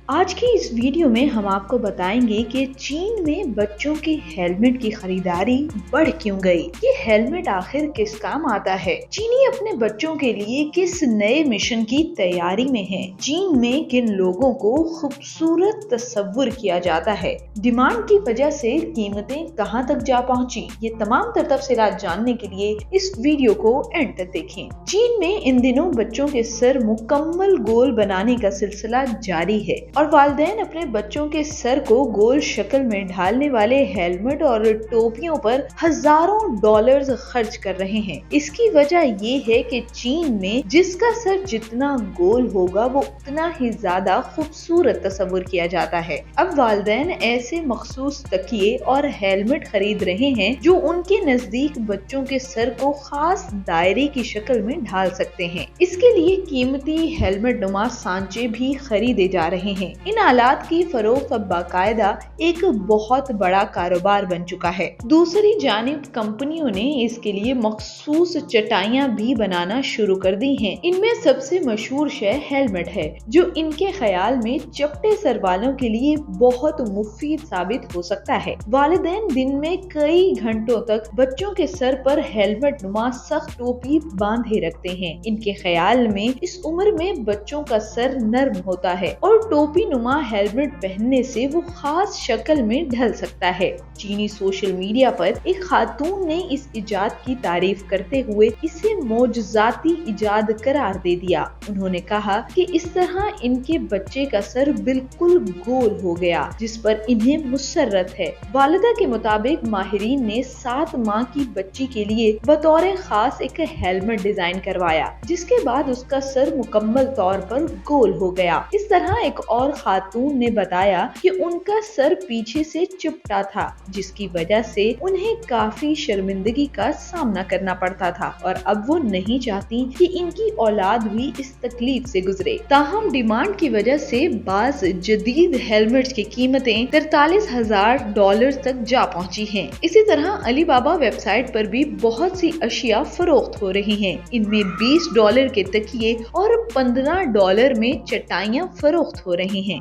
आज की इस वीडियो में हम आपको बताएंगे कि चीन में बच्चों के हेलमेट की खरीदारी बढ़ क्यों गई। ये हेलमेट आखिर किस काम आता है? चीनी अपने बच्चों के लिए किस नए मिशन की तैयारी में है? चीन में किन लोगों को खूबसूरत तस्वुर किया जाता है? डिमांड की वजह से कीमतें कहां तक जा पहुंची? ये तमाम तफसीलात जानने के लिए इस वीडियो को एंड तक देखें। चीन में इन दिनों बच्चों के सर मुकम्मल गोल बनाने का सिलसिला जारी है और वालिदैन अपने बच्चों के सर को गोल शक्ल में ढालने वाले हेलमेट और टोपियों पर हजारों डॉलर्स खर्च कर रहे हैं। इसकी वजह ये है कि चीन में जिसका सर जितना गोल होगा वो उतना ही ज्यादा खूबसूरत तस्वुर किया जाता है। अब वालिदैन ऐसे मखसूस तकिए और हेलमेट खरीद रहे हैं जो उनके नजदीक बच्चों के सर को खास दायरे की शक्ल में ढाल सकते हैं। इसके लिए कीमती हेलमेट नुमा सांचे भी खरीदे जा रहे हैं। इन आलात की फरोख्त अब बाकायदा एक बहुत बड़ा कारोबार बन चुका है। दूसरी जानिब कंपनियों ने इसके लिए मखसूस चटाइयां भी बनाना शुरू कर दी हैं। इनमें सबसे मशहूर शय हेलमेट है, जो इनके ख्याल में चपटे सर वालों के लिए बहुत मुफीद साबित हो सकता है। वालिदैन दिन में कई घंटों तक बच्चों के सर पर हेलमेट नुमा सख्त टोपी बांधे रखते हैं। इनके ख्याल में इस उम्र में बच्चों का सर नर्म होता है और टोपी नुमा हेलमेट पहनने से वो खास शक्ल में ढल सकता है। चीनी सोशल मीडिया पर एक खातून ने इस इजाद की तारीफ करते हुए इसे मौजज़ाती इजाद करार दे दिया। उन्होंने कहा कि इस तरह इनके बच्चे का सर बिल्कुल गोल हो गया, जिस पर इन्हें मुसर्रत है। वालिदा के मुताबिक माहिरीन ने 7 माह की बच्ची के लिए बतौर खास एक हेलमेट डिजाइन करवाया, जिसके बाद उसका सर मुकम्मल तौर पर गोल हो गया। इस तरह एक और खातून ने बताया कि उनका सर पीछे से चिपटा था, जिसकी वजह से उन्हें काफी शर्मिंदगी का सामना करना पड़ता था और अब वो नहीं चाहती कि इनकी औलाद भी इस तकलीफ से गुजरे। ताहम डिमांड की वजह से बाज जदीद हेलमेट की कीमतें 43,000 डॉलर तक जा पहुंची हैं। इसी तरह अलीबाबा वेबसाइट पर भी बहुत सी अशिया फरोख्त हो रही हैं। इनमें $20 के तकिए और $15 में चटाइयाँ फरोख्त हो रही हैं।